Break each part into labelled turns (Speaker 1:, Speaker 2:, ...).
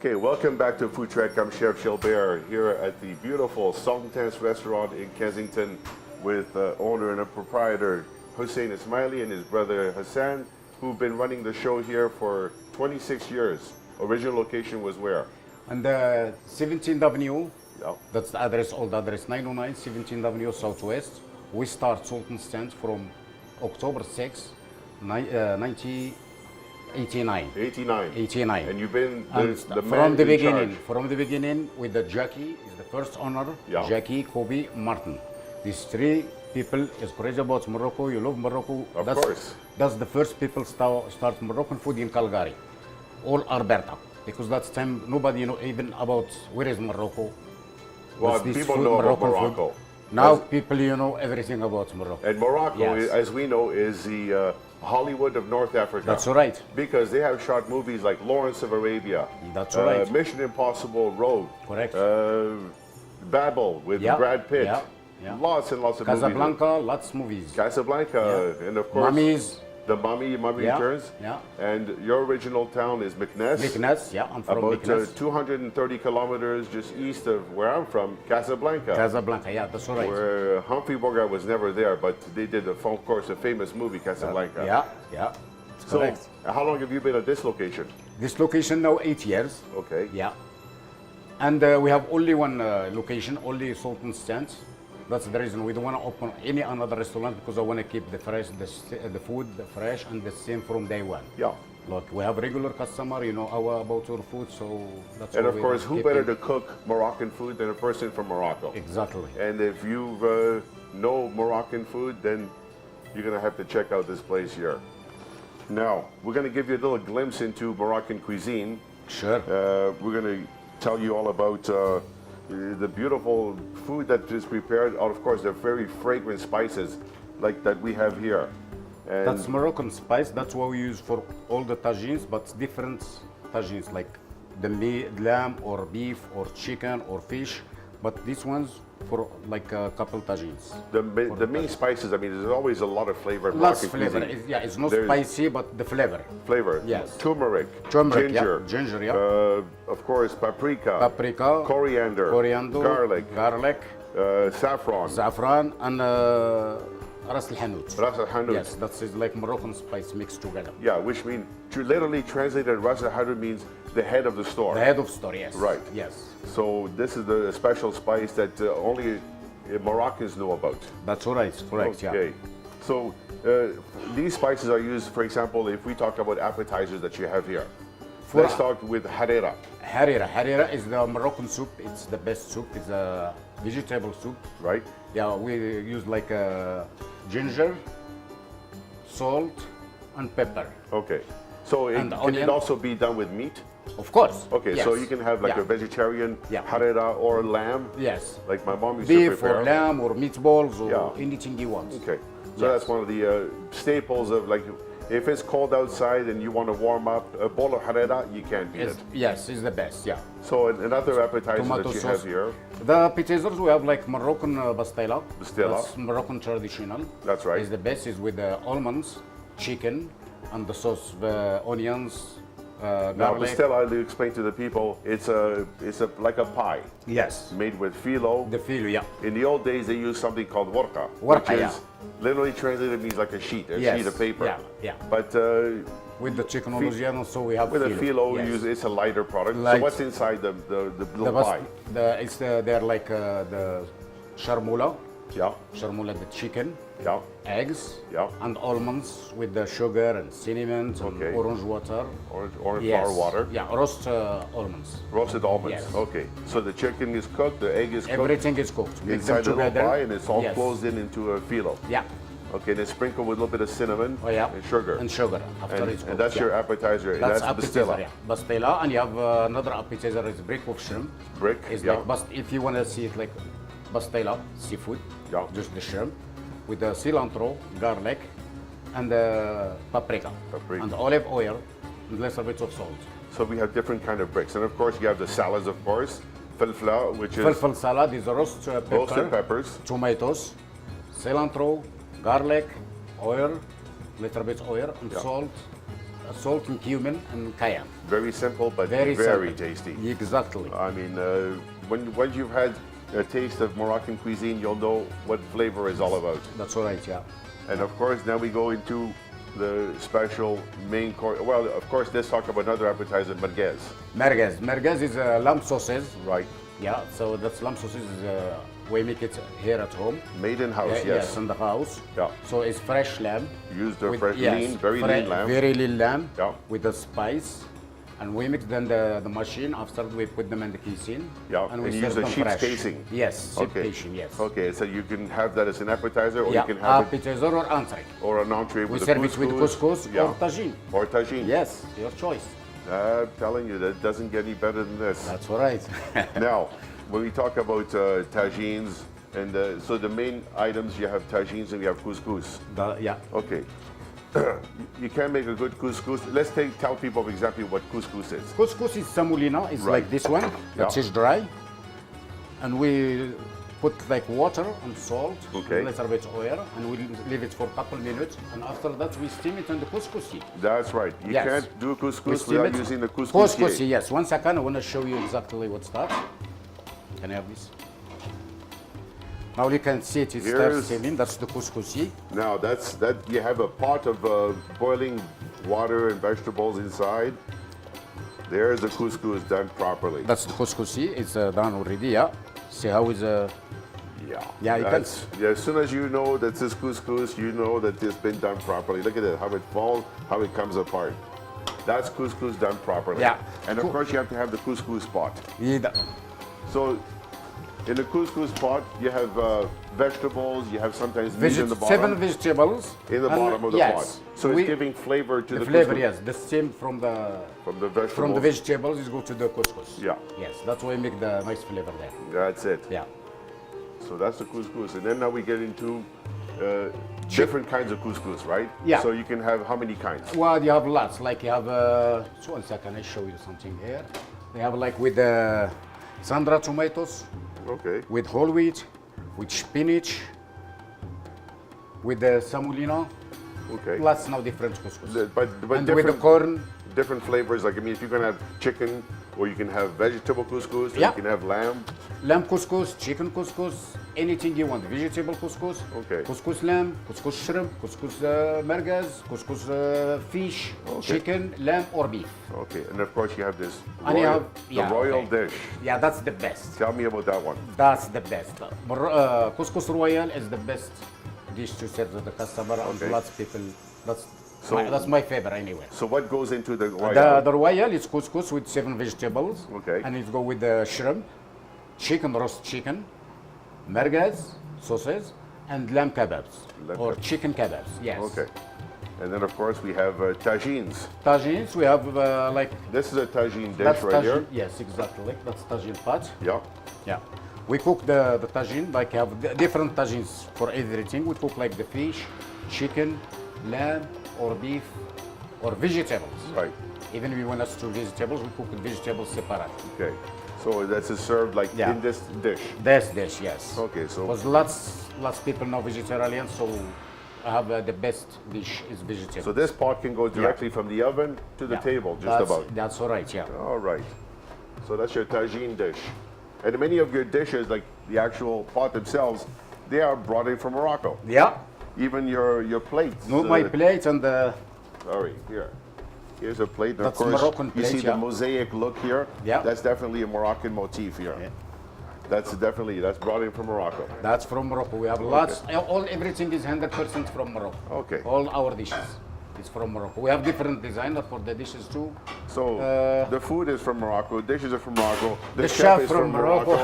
Speaker 1: Okay, welcome back to Food Trek. I'm Chef Gilbert here at the beautiful Sultan's restaurant in Kensington with owner and proprietor Hussein Ismaili and his brother Hassan, who've been running the show here for 26 years. Original location was where?
Speaker 2: And 17th Avenue,
Speaker 1: Yeah.
Speaker 2: that's the address, old address, 909 17th Avenue Southwest. We start Sultan stand from October 6, 1989.
Speaker 1: 89. And you've been the
Speaker 2: from
Speaker 1: man
Speaker 2: the
Speaker 1: in
Speaker 2: beginning,
Speaker 1: charge.
Speaker 2: from the beginning with the Jackie, is the first owner,
Speaker 1: Yeah.
Speaker 2: Jackie, Kobe, Martin. These three people is crazy about Morocco. You love Morocco.
Speaker 1: Of course.
Speaker 2: That's the first people start Moroccan food in Calgary, all Alberta, because that's time nobody know even about where is Morocco.
Speaker 1: Well,
Speaker 2: What's this
Speaker 1: people
Speaker 2: food,
Speaker 1: know about
Speaker 2: Moroccan food.
Speaker 1: Morocco.
Speaker 2: Now people know everything about Morocco.
Speaker 1: And Morocco,
Speaker 2: Yes.
Speaker 1: as we know, is the Hollywood of North Africa.
Speaker 2: That's right.
Speaker 1: Because they have shot movies like Lawrence of Arabia.
Speaker 2: That's right.
Speaker 1: Mission Impossible Road.
Speaker 2: Correct.
Speaker 1: Babel with
Speaker 2: Yeah,
Speaker 1: Brad Pitt.
Speaker 2: yeah, yeah.
Speaker 1: Lots and lots of
Speaker 2: Casablanca, lots movies.
Speaker 1: movies. Casablanca, and of course
Speaker 2: Mummies.
Speaker 1: the Mummy
Speaker 2: Yeah,
Speaker 1: Returns.
Speaker 2: yeah.
Speaker 1: And your original town is McNess.
Speaker 2: Meknes, yeah, I'm from
Speaker 1: About
Speaker 2: Meknes.
Speaker 1: 230 kilometers just east of where I'm from, Casablanca.
Speaker 2: Casablanca, yeah, that's right.
Speaker 1: Where Humphrey Bogart was never there, but they did, of course, a famous movie, Casablanca.
Speaker 2: Yeah, yeah. That's
Speaker 1: So,
Speaker 2: correct.
Speaker 1: how long have you been at this location?
Speaker 2: This location now 8 years.
Speaker 1: Okay.
Speaker 2: Yeah. And we have only one location, only Sultan stands. That's the reason we don't want to open any another restaurant, because I want to keep the fresh, the food the fresh and the same from day one.
Speaker 1: Yeah.
Speaker 2: Look, we have regular customer, about our food, so that's
Speaker 1: And
Speaker 2: why
Speaker 1: of
Speaker 2: we
Speaker 1: course,
Speaker 2: keep
Speaker 1: who better
Speaker 2: it.
Speaker 1: to cook Moroccan food than a person from Morocco?
Speaker 2: Exactly.
Speaker 1: And if you know Moroccan food, then you're going to have to check out this place here. Now, we're going to give you a little glimpse into Moroccan cuisine.
Speaker 2: Sure.
Speaker 1: We're going to tell you all about the beautiful food that is prepared out, of course, the very fragrant spices like that we have here. And
Speaker 2: That's Moroccan spice. That's what we use for all the tagines, but different tagines, like the lamb or beef or chicken or fish. But these ones for like a couple tagines.
Speaker 1: the main spices, I mean, there's always a lot of flavor in
Speaker 2: Lots
Speaker 1: Moroccan
Speaker 2: flavor.
Speaker 1: cuisine.
Speaker 2: It's not
Speaker 1: There's
Speaker 2: spicy, but the flavor.
Speaker 1: Flavor.
Speaker 2: Yes.
Speaker 1: Turmeric,
Speaker 2: Turmeric,
Speaker 1: ginger,
Speaker 2: yeah. Ginger, yeah.
Speaker 1: of course, paprika,
Speaker 2: Paprika,
Speaker 1: coriander, garlic, saffron,
Speaker 2: saffron, and ras al hanout.
Speaker 1: ras al hanout.
Speaker 2: Yes, that's like Moroccan spice mixed together.
Speaker 1: Yeah, which means, literally translated, ras al hanout means the head of the store.
Speaker 2: The head of store, yes.
Speaker 1: Right.
Speaker 2: Yes.
Speaker 1: So this is the special spice that only Moroccans know about.
Speaker 2: That's right. Correct.
Speaker 1: Okay.
Speaker 2: Yeah.
Speaker 1: So these spices are used, for example, if we talk about appetizers that you have here. Let's start with harira.
Speaker 2: Harira. Harira is the Moroccan soup. It's the best soup. It's a vegetable soup.
Speaker 1: Right?
Speaker 2: Yeah, we use like ginger, salt, and pepper.
Speaker 1: Okay. So can it
Speaker 2: onion.
Speaker 1: also be done with meat?
Speaker 2: Of course.
Speaker 1: Okay,
Speaker 2: yes.
Speaker 1: so you can have like
Speaker 2: Yeah.
Speaker 1: a vegetarian
Speaker 2: Yeah.
Speaker 1: harira or lamb.
Speaker 2: Yes.
Speaker 1: Like my mom used to
Speaker 2: Beef
Speaker 1: prepare.
Speaker 2: or lamb or meatballs or
Speaker 1: Yeah.
Speaker 2: anything you want.
Speaker 1: Okay. So
Speaker 2: Yes.
Speaker 1: that's one of the staples of, like, if it's cold outside and you want to warm up a bowl of harira, you can't beat it.
Speaker 2: Yes, it's the best. Yeah.
Speaker 1: So another appetizer
Speaker 2: Tomato
Speaker 1: that you
Speaker 2: sauce.
Speaker 1: have here.
Speaker 2: The appetizers we have like Moroccan bastela.
Speaker 1: Bastela.
Speaker 2: That's Moroccan traditional.
Speaker 1: That's right.
Speaker 2: It's the best is with the almonds, chicken, and the sauce, the onions,
Speaker 1: Now,
Speaker 2: garlic.
Speaker 1: Pastella, I'll explain to the people, it's like a pie
Speaker 2: Yes.
Speaker 1: made with filo.
Speaker 2: The filo, yeah.
Speaker 1: In the old days, they used something called warqa,
Speaker 2: Warqa,
Speaker 1: which
Speaker 2: yeah.
Speaker 1: is literally translated means like a sheet
Speaker 2: Yes.
Speaker 1: of paper.
Speaker 2: Yeah, yeah.
Speaker 1: But
Speaker 2: With the chicken Louisiana, so we have
Speaker 1: with a filo,
Speaker 2: yes.
Speaker 1: it's a lighter product.
Speaker 2: Light.
Speaker 1: So what's inside the
Speaker 2: The
Speaker 1: little pie?
Speaker 2: they're like the charmoula,
Speaker 1: Yeah,
Speaker 2: the chicken,
Speaker 1: yeah,
Speaker 2: eggs,
Speaker 1: Yeah.
Speaker 2: and almonds with the sugar and cinnamon and
Speaker 1: Okay.
Speaker 2: orange water.
Speaker 1: orange
Speaker 2: Yes.
Speaker 1: flower water,
Speaker 2: Yeah, roast almonds.
Speaker 1: roasted almonds.
Speaker 2: Yes.
Speaker 1: Okay, so the chicken is cooked, the egg is cooked
Speaker 2: Everything is cooked. Mix them
Speaker 1: inside the little
Speaker 2: together.
Speaker 1: pie, and it's all
Speaker 2: Yes.
Speaker 1: closed into a filo.
Speaker 2: Yeah.
Speaker 1: Okay, then sprinkle with a little bit of cinnamon
Speaker 2: Oh, yeah.
Speaker 1: and sugar.
Speaker 2: And sugar after
Speaker 1: And,
Speaker 2: it's cooked.
Speaker 1: and that's
Speaker 2: yeah.
Speaker 1: your appetizer.
Speaker 2: That's
Speaker 1: Pastilla.
Speaker 2: appetizer, yeah. Bastela, and you have another appetizer is brick of shrimp.
Speaker 1: Brick,
Speaker 2: It's
Speaker 1: yeah.
Speaker 2: like if you want to see it like bastela, seafood,
Speaker 1: Yeah.
Speaker 2: just the shrimp, with the cilantro, garlic, and the paprika,
Speaker 1: Paprika.
Speaker 2: and olive oil, and a little bit of salt.
Speaker 1: So we have different kind of bricks. And of course, you have the salads, of course. Falfla, which is
Speaker 2: Falafel salad is roast pepper,
Speaker 1: roasted peppers.
Speaker 2: tomatoes, cilantro, garlic, oil, little bit oil, and
Speaker 1: Yeah.
Speaker 2: salt, salt and cumin and cayenne.
Speaker 1: Very simple, but
Speaker 2: Very
Speaker 1: very
Speaker 2: simple.
Speaker 1: tasty.
Speaker 2: Exactly.
Speaker 1: I mean, once you've had a taste of Moroccan cuisine, you'll know what flavor is all about.
Speaker 2: That's all right, yeah.
Speaker 1: And of course, now we go into the special main course. Well, of course, let's talk about another appetizer, merguez.
Speaker 2: Merguez. Merguez is lamb sauces.
Speaker 1: Right.
Speaker 2: Yeah, so that's lamb sauces. We make it here at home.
Speaker 1: Made in house,
Speaker 2: Yeah,
Speaker 1: yes.
Speaker 2: in the house.
Speaker 1: Yeah.
Speaker 2: So it's fresh lamb.
Speaker 1: Use the
Speaker 2: with-
Speaker 1: fresh,
Speaker 2: yes,
Speaker 1: lean, very lean lamb.
Speaker 2: Very lean lamb.
Speaker 1: Yeah.
Speaker 2: With the spice. And we mix then the machine. After we put them in the cuisine.
Speaker 1: Yeah,
Speaker 2: And
Speaker 1: and
Speaker 2: we
Speaker 1: you
Speaker 2: serve
Speaker 1: use a
Speaker 2: them
Speaker 1: sheep's
Speaker 2: fresh.
Speaker 1: casing.
Speaker 2: Yes, sheep casing, yes.
Speaker 1: Okay, so you can have that as an appetizer, or
Speaker 2: Yeah,
Speaker 1: you can have it,
Speaker 2: appetizer or entree.
Speaker 1: or an entree
Speaker 2: We
Speaker 1: with
Speaker 2: serve
Speaker 1: a
Speaker 2: it with couscous
Speaker 1: yeah,
Speaker 2: or tagine.
Speaker 1: or tagine.
Speaker 2: Yes, your choice.
Speaker 1: I'm telling you, that doesn't get any better than this.
Speaker 2: That's all right.
Speaker 1: Now, when we talk about tagines, and so the main items, you have tagines and you have couscous.
Speaker 2: Yeah.
Speaker 1: Okay. You can make a good couscous. Let's tell people exactly what couscous is.
Speaker 2: Couscous is semolina. It's
Speaker 1: Right.
Speaker 2: like this one. That
Speaker 1: Yeah.
Speaker 2: is dry. And we put like water and salt,
Speaker 1: Okay.
Speaker 2: a little bit oil, and we leave it for a couple minutes. And after that, we steam it in the couscous.
Speaker 1: That's right. You
Speaker 2: Yes.
Speaker 1: can't do
Speaker 2: We
Speaker 1: couscous
Speaker 2: steam
Speaker 1: without
Speaker 2: it.
Speaker 1: using the couscous.
Speaker 2: Couscous, yes. One second, I want to show you exactly what's that. Can I have this? Now you can see it starts
Speaker 1: Here's-
Speaker 2: steaming. That's the couscous.
Speaker 1: Now that you have a pot of boiling water and vegetables inside. There's the couscous done properly.
Speaker 2: That's the couscous. It's done already. Yeah. See how is Yeah, you can-
Speaker 1: As soon as you know that this couscous, you know that it's been done properly. Look at it, how it falls, how it comes apart. That's couscous done properly.
Speaker 2: Yeah.
Speaker 1: And of course, you have to have the couscous pot.
Speaker 2: Yeah.
Speaker 1: So, in the couscous pot, you have vegetables. You have sometimes meat in the bottom.
Speaker 2: 7 vegetables.
Speaker 1: In the
Speaker 2: and
Speaker 1: bottom of the
Speaker 2: yes,
Speaker 1: pot. So
Speaker 2: we-
Speaker 1: it's giving flavor to
Speaker 2: the
Speaker 1: the
Speaker 2: flavor,
Speaker 1: couscous.
Speaker 2: yes. The same from the
Speaker 1: From the vegetables.
Speaker 2: from the vegetables is go to the couscous.
Speaker 1: Yeah.
Speaker 2: Yes, that's why we make the nice flavor there.
Speaker 1: That's it.
Speaker 2: Yeah.
Speaker 1: So that's the couscous. And then now we get into different kinds of couscous, right?
Speaker 2: Yeah.
Speaker 1: So you can have how many kinds?
Speaker 2: Well, you have lots. Like you have. So 1 second, I show you something here. They have like with Sandra tomatoes,
Speaker 1: Okay.
Speaker 2: with whole wheat, with spinach, with the semolina.
Speaker 1: Okay.
Speaker 2: Lots now different couscous.
Speaker 1: But
Speaker 2: and with the
Speaker 1: different,
Speaker 2: corn.
Speaker 1: different flavors. Like, I mean, if you're going to have chicken, or you can have vegetable couscous, or
Speaker 2: Yeah.
Speaker 1: you can have lamb.
Speaker 2: Lamb couscous, chicken couscous, anything you want. Vegetable couscous,
Speaker 1: Okay.
Speaker 2: couscous lamb, couscous shrimp, couscous merguez, couscous fish,
Speaker 1: Okay.
Speaker 2: chicken, lamb or beef.
Speaker 1: Okay. And of course, you have this
Speaker 2: And you
Speaker 1: royal,
Speaker 2: have- yeah,
Speaker 1: the royal
Speaker 2: okay.
Speaker 1: dish.
Speaker 2: Yeah, that's the best.
Speaker 1: Tell me about that one.
Speaker 2: That's the best. Couscous royal is the best dish to serve to the customer.
Speaker 1: Okay.
Speaker 2: And lots of people,
Speaker 1: So-
Speaker 2: that's my favorite anyway.
Speaker 1: So what goes into the royal?
Speaker 2: The royal is couscous with 7 vegetables.
Speaker 1: Okay.
Speaker 2: And it go with the shrimp, chicken, roast chicken, merguez, sauces, and lamb kebabs
Speaker 1: Lamb
Speaker 2: or
Speaker 1: kebabs.
Speaker 2: chicken kebabs. Yes.
Speaker 1: Okay. And then, of course, we have tagines.
Speaker 2: Tagines, we have like
Speaker 1: This is a tagine dish
Speaker 2: that's
Speaker 1: right
Speaker 2: tagine.
Speaker 1: here.
Speaker 2: Yes, exactly. That's tagine pot.
Speaker 1: Yeah.
Speaker 2: Yeah. We cook the tagine, like have different tagines for everything. We cook like the fish, chicken, lamb, or beef, or vegetables.
Speaker 1: Right.
Speaker 2: Even we want us to vegetables, we cook the vegetables separate.
Speaker 1: Okay. So that's served like
Speaker 2: Yeah.
Speaker 1: in this dish.
Speaker 2: This dish, yes.
Speaker 1: Okay, so-
Speaker 2: because lots people know vegetarian, so I have the best dish is vegetable.
Speaker 1: So this pot can go directly from the oven to the table, just
Speaker 2: that's,
Speaker 1: about.
Speaker 2: That's all right, yeah.
Speaker 1: All right. So that's your tagine dish. And many of your dishes, like the actual pot themselves, they are brought in from Morocco.
Speaker 2: Yeah.
Speaker 1: Even your plates.
Speaker 2: No, my plate and the
Speaker 1: Sorry, here. Here's a plate. And
Speaker 2: That's
Speaker 1: of course,
Speaker 2: Moroccan
Speaker 1: you
Speaker 2: plate,
Speaker 1: see
Speaker 2: yeah.
Speaker 1: the mosaic look here.
Speaker 2: Yeah.
Speaker 1: That's definitely a Moroccan motif here.
Speaker 2: Yeah.
Speaker 1: That's brought in from Morocco.
Speaker 2: that's from Morocco. We have lots. Everything is 100% from Morocco.
Speaker 1: Okay.
Speaker 2: All our dishes is from Morocco. We have different designer for the dishes too.
Speaker 1: So the food is from Morocco, dishes are from Morocco,
Speaker 2: The
Speaker 1: chef
Speaker 2: chef
Speaker 1: is
Speaker 2: from Morocco.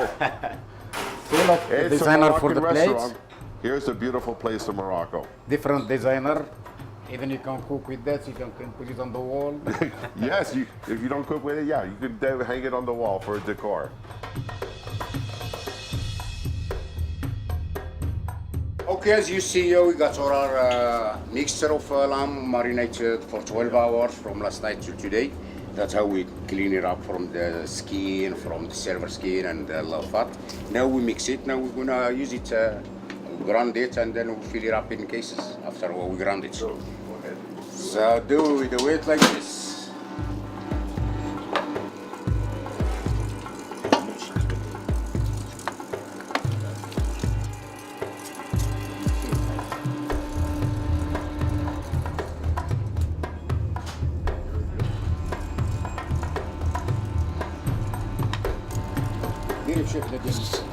Speaker 2: See, look, the
Speaker 1: It's a
Speaker 2: designer for
Speaker 1: Moroccan
Speaker 2: the plates.
Speaker 1: restaurant. Here's a beautiful place in Morocco.
Speaker 2: Different designer. Even you can cook with that. You can put it on the wall.
Speaker 1: Yes, if you don't cook with it, yeah, you could hang it on the wall for decor.
Speaker 2: Okay, as you see here, we got our mixture of lamb marinated for 12 hours from last night to today. That's how we clean it up from the skin, from the silver skin and the low fat. Now we mix it. Now we're gonna use it, grind it, and then we'll fill it up in cases after we grind it.
Speaker 1: So, go ahead.
Speaker 2: So do it like this. ديري بشكل ديالي.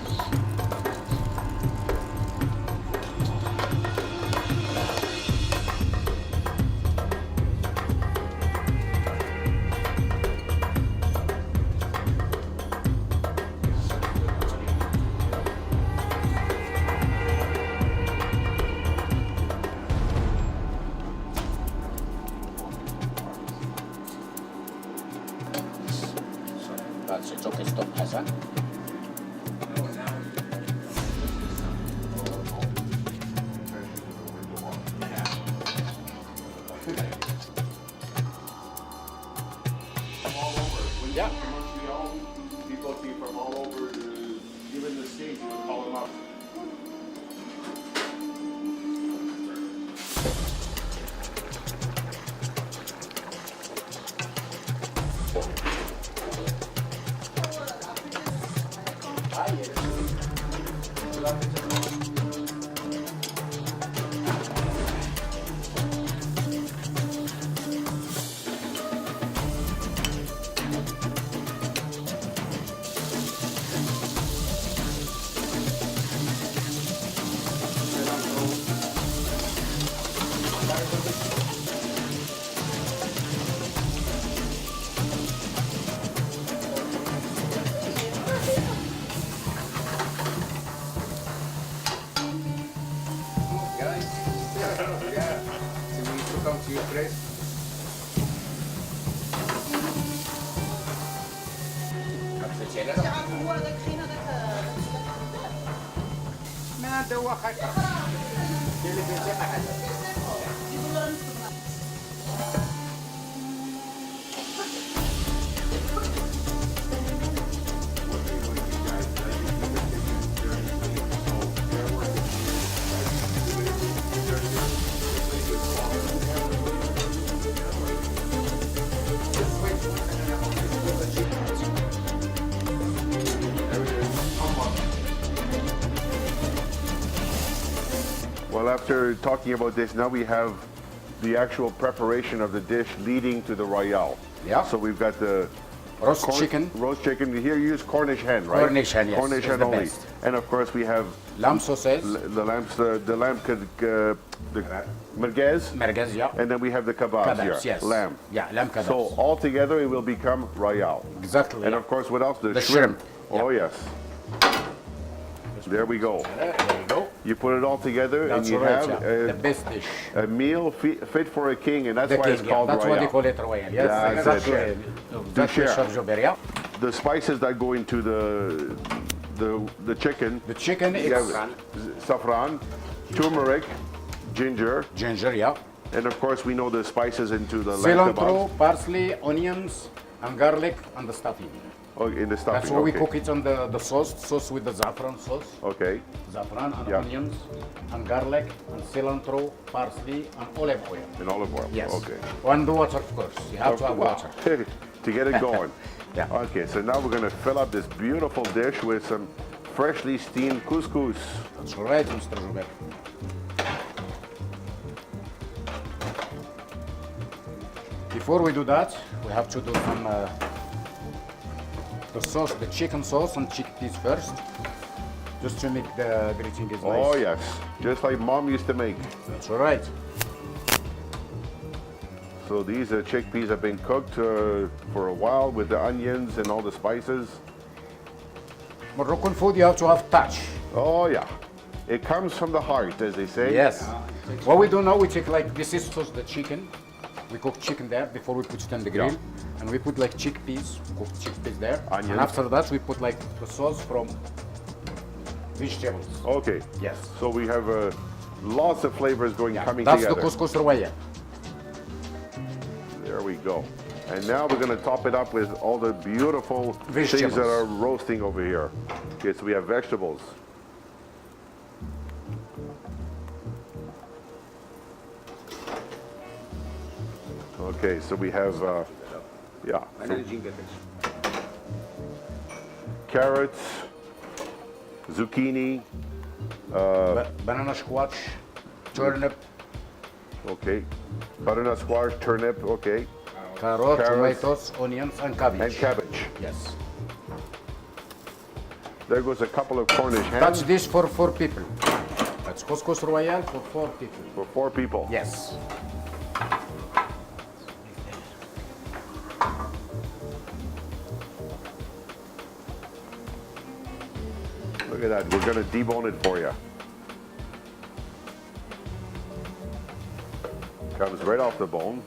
Speaker 2: That's it. Okay, stop, Hassan.
Speaker 1: Yeah. People see from all over, even the States, you would call them up. Well, after talking about this, now we have the actual preparation of the dish leading to the royale.
Speaker 2: Yeah.
Speaker 1: So we've got the
Speaker 2: Roast chicken.
Speaker 1: Roast chicken. Here you use Cornish hen, right?
Speaker 2: Cornish hen, yes.
Speaker 1: Cornish
Speaker 2: It's
Speaker 1: hen
Speaker 2: the
Speaker 1: only.
Speaker 2: best.
Speaker 1: And of course we have
Speaker 2: Lamb sausage.
Speaker 1: the merguez.
Speaker 2: Merguez, yeah.
Speaker 1: And then we have the kebabs here.
Speaker 2: Yes.
Speaker 1: Lamb.
Speaker 2: Yeah, lamb kebabs.
Speaker 1: So all together it will become royale.
Speaker 2: Exactly.
Speaker 1: And
Speaker 2: yeah.
Speaker 1: of course, what else?
Speaker 2: The shrimp.
Speaker 1: Oh yes. There we go.
Speaker 2: There you go.
Speaker 1: You put it all together
Speaker 2: That's
Speaker 1: and you
Speaker 2: right,
Speaker 1: have
Speaker 2: yeah. The best dish.
Speaker 1: a meal fit for a king, and that's
Speaker 2: The
Speaker 1: why
Speaker 2: king,
Speaker 1: it's called
Speaker 2: That's
Speaker 1: royale.
Speaker 2: why they call it royal. Yes,
Speaker 1: That's
Speaker 2: exactly.
Speaker 1: it.
Speaker 2: Exactly,
Speaker 1: Chef.
Speaker 2: Chef Gilbert, yeah.
Speaker 1: The spices that go into the chicken.
Speaker 2: The chicken
Speaker 1: you
Speaker 2: is
Speaker 1: have saffron, turmeric, ginger,
Speaker 2: yeah.
Speaker 1: and of course we know the spices into the lamb
Speaker 2: Cilantro,
Speaker 1: kebabs.
Speaker 2: parsley, onions, and garlic, and the stuffing.
Speaker 1: Oh, in the stuffing.
Speaker 2: That's why we
Speaker 1: okay.
Speaker 2: cook it on the sauce with the saffron sauce.
Speaker 1: Okay.
Speaker 2: Saffron and
Speaker 1: Yeah.
Speaker 2: onions, and garlic, and cilantro, parsley, and olive oil.
Speaker 1: And olive oil.
Speaker 2: Yes.
Speaker 1: Okay.
Speaker 2: And the water, of course. You have to have
Speaker 1: Wow.
Speaker 2: water.
Speaker 1: To get it going.
Speaker 2: Yeah.
Speaker 1: Okay, so now we're going to fill up this beautiful dish with some freshly steamed couscous.
Speaker 2: That's right, Mr. Gilbert. Before we do that, we have to do some the sauce, the chicken sauce and chickpeas first, just to make the everything is nice.
Speaker 1: Oh yes, just like Mom used to make.
Speaker 2: That's all right.
Speaker 1: So these chickpeas have been cooked for a while with the onions and all the spices.
Speaker 2: Moroccan food, you have to have touch.
Speaker 1: Oh yeah, it comes from the heart, as they say.
Speaker 2: Yes. What we do now, we take like, this is sauce, the chicken. We cook chicken there before we put it on the grill.
Speaker 1: Yeah.
Speaker 2: And we put like chickpeas, cooked chickpeas there.
Speaker 1: Onions.
Speaker 2: And after that, we put like the sauce from vegetables.
Speaker 1: Okay.
Speaker 2: Yes.
Speaker 1: So we have lots of flavors coming
Speaker 2: That's
Speaker 1: together.
Speaker 2: the couscous royale.
Speaker 1: There we go. And now we're going to top it up with all the beautiful things
Speaker 2: Vegetables.
Speaker 1: that are roasting over here. Okay, so we have vegetables. Okay, so we have, yeah, carrots, zucchini,
Speaker 2: banana squash, turnip,
Speaker 1: okay, butternut squash, turnip, okay,
Speaker 2: carrot,
Speaker 1: Carrots.
Speaker 2: tomatoes, onions, and cabbage.
Speaker 1: and cabbage.
Speaker 2: Yes.
Speaker 1: There goes a couple of Cornish
Speaker 2: That's
Speaker 1: hens
Speaker 2: dish for 4 people. That's couscous royal for 4 people.
Speaker 1: for 4 people.
Speaker 2: Yes.
Speaker 1: Look at that, we're gonna debone it for you. Comes right off the bone.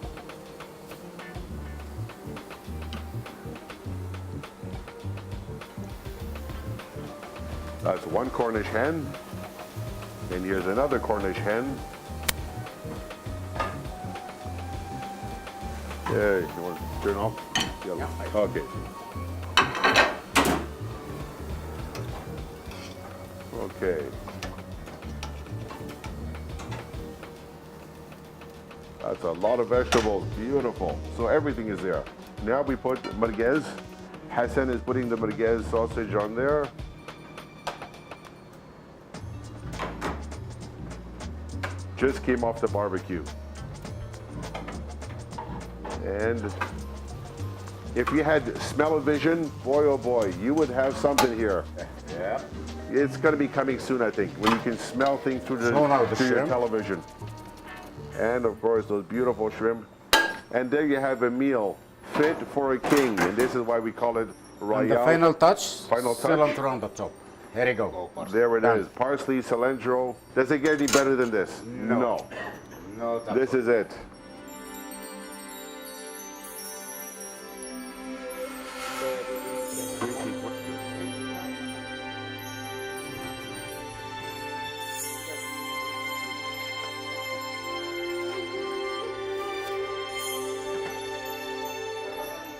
Speaker 1: That's one Cornish hen. And here's another Cornish hen. Yeah, you want to turn off?
Speaker 2: Yeah.
Speaker 1: Okay. Okay. That's a lot of vegetables. Beautiful. So everything is there. Now we put merguez. Hassan is putting the merguez sausage on there. Just came off the barbecue. And if you had smell-o-vision, boy oh boy, you would have something here.
Speaker 2: Yeah.
Speaker 1: It's going to be coming soon, I think, when you can smell things through
Speaker 2: Smell out the
Speaker 1: through your
Speaker 2: shrimp.
Speaker 1: television. And of course, those beautiful shrimp. And there you have a meal fit for a king. And this is why we call it royal.
Speaker 2: And the final touch,
Speaker 1: Final touch.
Speaker 2: cilantro on the top. Here you go.
Speaker 1: There it
Speaker 2: Done.
Speaker 1: is. Parsley, cilantro. Does it get any better than this?
Speaker 2: No. No,
Speaker 1: This is it.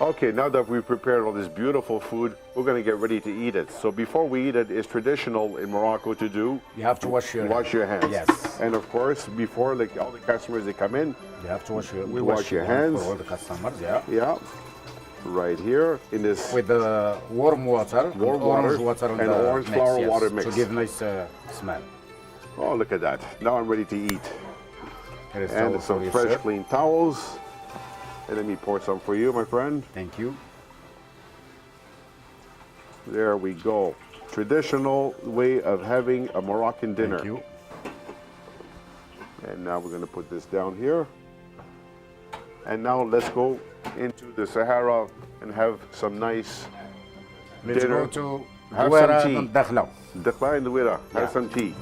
Speaker 1: Okay, now that we've prepared all this beautiful food, we're going to get ready to eat it. So before we eat it, it's traditional in Morocco to do.
Speaker 2: You have to wash your
Speaker 1: hands.
Speaker 2: Yes.
Speaker 1: And of course, before like all the customers that come in,
Speaker 2: You have to wash your. We
Speaker 1: Wash your hands.
Speaker 2: for all the customers. Yeah.
Speaker 1: yeah, right here in this
Speaker 2: With the warm water,
Speaker 1: Warm
Speaker 2: orange
Speaker 1: water
Speaker 2: water
Speaker 1: and
Speaker 2: the
Speaker 1: orange
Speaker 2: mix,
Speaker 1: flower
Speaker 2: yes,
Speaker 1: water mix.
Speaker 2: to give nice smell.
Speaker 1: oh, look at that. Now I'm ready to eat.
Speaker 2: Here is
Speaker 1: And
Speaker 2: towel
Speaker 1: some
Speaker 2: for you,
Speaker 1: fresh,
Speaker 2: sir.
Speaker 1: clean towels. And let me pour some for you, my friend.
Speaker 2: Thank you.
Speaker 1: There we go. Traditional way of having a Moroccan dinner.
Speaker 2: Thank you.
Speaker 1: And now we're going to put this down here. And now let's go into the Sahara and have some nice
Speaker 2: Let's
Speaker 1: dinner.
Speaker 2: go to
Speaker 1: Have
Speaker 2: Douara
Speaker 1: some tea.
Speaker 2: and Dakhla.
Speaker 1: Dakhla and Douara. Have
Speaker 2: Yeah.
Speaker 1: some tea.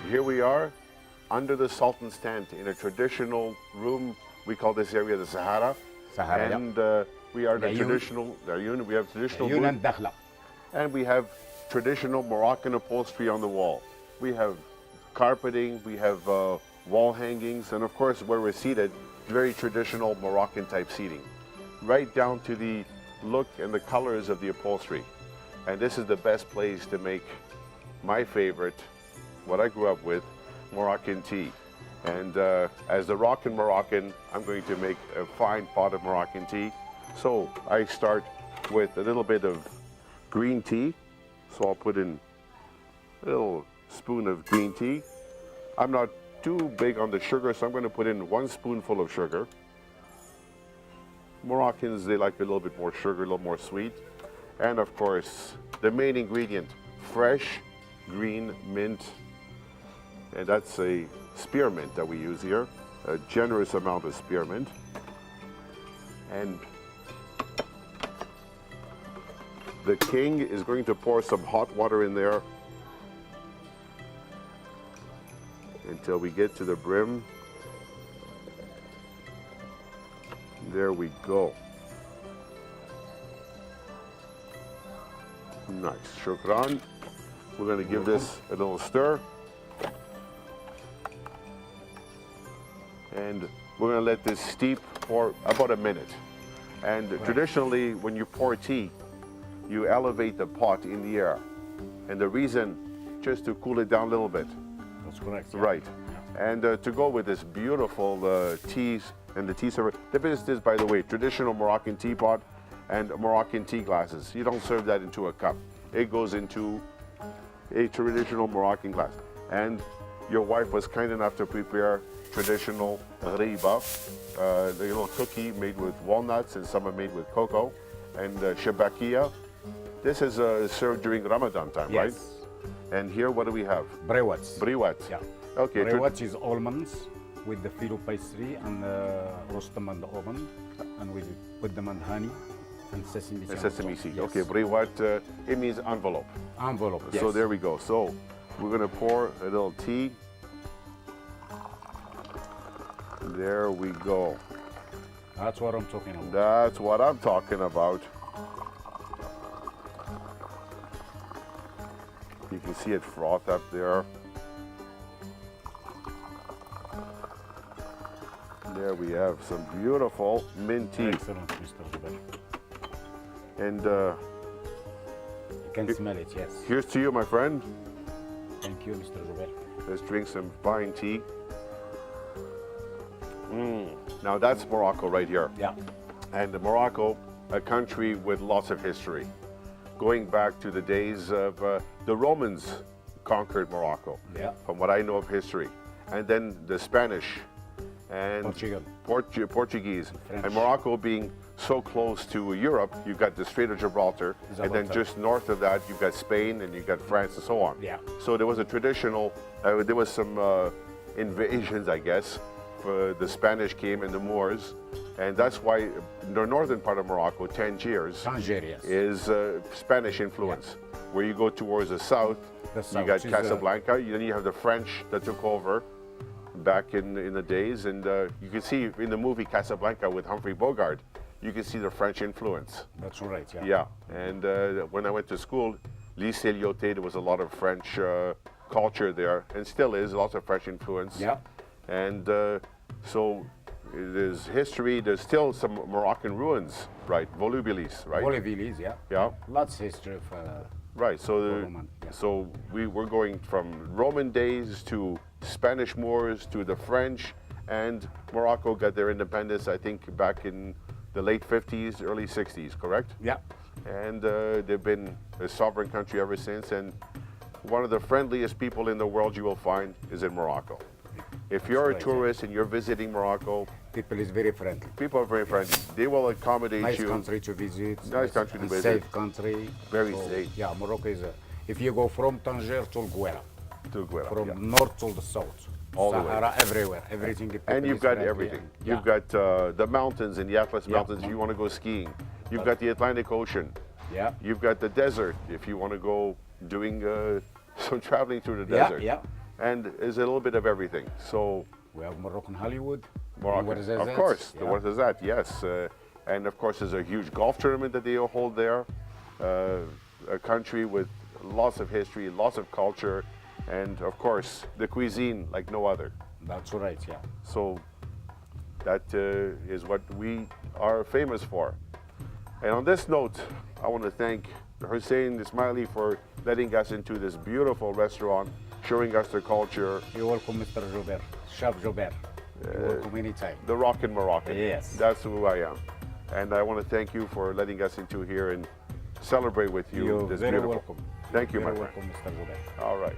Speaker 1: Here we are under the Sultan's tent in a traditional room. We call this area the Sahara.
Speaker 2: Sahara, yeah.
Speaker 1: And we are the
Speaker 2: Ayoun.
Speaker 1: traditional, we have traditional
Speaker 2: Ayoun
Speaker 1: food,
Speaker 2: and Dakhla.
Speaker 1: and we have traditional Moroccan upholstery on the wall. We have carpeting, we have wall hangings, and of course where we're seated, very traditional Moroccan type seating, right down to the look and the colors of the upholstery. And this is the best place to make my favorite, what I grew up with, Moroccan tea. And as the rockin' Moroccan, I'm going to make a fine pot of Moroccan tea. So I start with a little bit of green tea. So I'll put in a little spoon of green tea. I'm not too big on the sugar, so I'm going to put in 1 spoonful of sugar. Moroccans, they like a little bit more sugar, a little more sweet. And of course, the main ingredient, fresh green mint. And that's a spearmint that we use here, a generous amount of spearmint. And the king is going to pour some hot water in there until we get to the brim. There we go. Nice, shukran. We're going to give this a little stir. And we're going to let this steep for about a minute. And traditionally, when you pour tea, you elevate the pot in the air. And the reason, just to cool it down a little bit.
Speaker 2: That's correct. Yeah.
Speaker 1: Right. And to go with this beautiful teas and the tea server. This is, by the way, traditional Moroccan teapot and Moroccan tea glasses. You don't serve that into a cup. It goes into a traditional Moroccan glass. And your wife was kind enough to prepare traditional riba, the little cookie made with walnuts and some are made with cocoa, and shabakia. This is served during Ramadan time,
Speaker 2: Yes.
Speaker 1: right? And here, what do we have?
Speaker 2: Brewats.
Speaker 1: Briwat.
Speaker 2: Yeah.
Speaker 1: Okay.
Speaker 2: Brewats is almonds with the filo pastry and roast them in the oven, and we put them on honey and sesame seed.
Speaker 1: And sesame seed.
Speaker 2: Yes.
Speaker 1: Okay, briwat, it means envelope.
Speaker 2: Envelope. Yes.
Speaker 1: So there we go. So we're gonna pour a little tea. There we go.
Speaker 2: That's what I'm talking about.
Speaker 1: That's what I'm talking about. You can see it froth up there. There we have some beautiful mint tea.
Speaker 2: Excellent, Mr. Gilbert.
Speaker 1: And
Speaker 2: You can smell it, yes.
Speaker 1: here's to you, my friend.
Speaker 2: Thank you, Mr. Gilbert.
Speaker 1: Let's drink some fine tea. Now that's Morocco right here.
Speaker 2: Yeah.
Speaker 1: And Morocco, a country with lots of history, going back to the days of the Romans conquered Morocco,
Speaker 2: Yeah.
Speaker 1: from what I know of history. And then the Spanish and
Speaker 2: Portugal.
Speaker 1: Portuguese.
Speaker 2: French.
Speaker 1: And Morocco being so close to Europe, you've got the Strait of Gibraltar, and then
Speaker 2: Gibraltar.
Speaker 1: just north of that, you've got Spain and you've got France and so on.
Speaker 2: Yeah.
Speaker 1: So there was a traditional, there was some invasions, I guess. The Spanish came and the Moors, and that's why the northern part of Morocco, Tangiers,
Speaker 2: Tangier, yes.
Speaker 1: is Spanish influence. Where you go towards the south,
Speaker 2: The
Speaker 1: you
Speaker 2: south
Speaker 1: got
Speaker 2: is,
Speaker 1: Casablanca, then you have the French that took over back in the days, and you can see in the movie Casablanca with Humphrey Bogart, you can see the French influence.
Speaker 2: That's right, yeah.
Speaker 1: Yeah, and when I went to school, Lycée Lyoté, there was a lot of French culture there, and still is, lots of French influence.
Speaker 2: Yeah.
Speaker 1: And so there's history, there's still some Moroccan ruins, right? Volubilis, right?
Speaker 2: Volubilis, yeah.
Speaker 1: Yeah,
Speaker 2: Lots history of
Speaker 1: right. So,
Speaker 2: Roman, yeah.
Speaker 1: so we're going from Roman days to Spanish Moors to the French, and Morocco got their independence, I think, back in the late 50s, early 60s, correct?
Speaker 2: yeah.
Speaker 1: And they've been a sovereign country ever since, and one of the friendliest people in the world you will find is in Morocco. If you're a
Speaker 2: right, yeah.
Speaker 1: tourist and you're visiting Morocco,
Speaker 2: People is very friendly.
Speaker 1: people are very friendly. They will accommodate
Speaker 2: Nice
Speaker 1: you.
Speaker 2: country to visit.
Speaker 1: Nice country to
Speaker 2: and
Speaker 1: visit.
Speaker 2: Safe country.
Speaker 1: Very safe.
Speaker 2: Yeah, Morocco is if you go from Tangier to Guera,
Speaker 1: To Guera,
Speaker 2: from
Speaker 1: yeah.
Speaker 2: north to the south,
Speaker 1: All the way.
Speaker 2: Sahara everywhere, everything.
Speaker 1: And you've got everything.
Speaker 2: Yeah.
Speaker 1: You've got the mountains and the Atlas
Speaker 2: Yeah.
Speaker 1: Mountains if you want to go skiing. You've got the Atlantic Ocean.
Speaker 2: Yeah.
Speaker 1: You've got the desert if you want to go doing some traveling through the
Speaker 2: Yeah,
Speaker 1: desert.
Speaker 2: yeah.
Speaker 1: And there's a little bit of everything. So
Speaker 2: We have Moroccan Hollywood.
Speaker 1: Morocco,
Speaker 2: What is
Speaker 1: of
Speaker 2: that?
Speaker 1: course, the
Speaker 2: Yeah.
Speaker 1: what is that? Yes, and of course there's a huge golf tournament that they hold there. A country with lots of history, lots of culture, and of course the cuisine like no other.
Speaker 2: That's right, yeah.
Speaker 1: So that is what we are famous for. And on this note, I want to thank Hussein Ismaili for letting us into this beautiful restaurant, showing us the culture,
Speaker 2: You're welcome, Mr. Gilbert, Chef Gilbert. You're welcome anytime.
Speaker 1: the rockin' Moroccan.
Speaker 2: Yes.
Speaker 1: That's who I am. And I want to thank you for letting us into here and celebrate with you
Speaker 2: You're
Speaker 1: this
Speaker 2: very
Speaker 1: beautiful.
Speaker 2: welcome.
Speaker 1: Thank you,
Speaker 2: Very
Speaker 1: my friend.
Speaker 2: welcome, Mr. Gilbert.
Speaker 1: All right.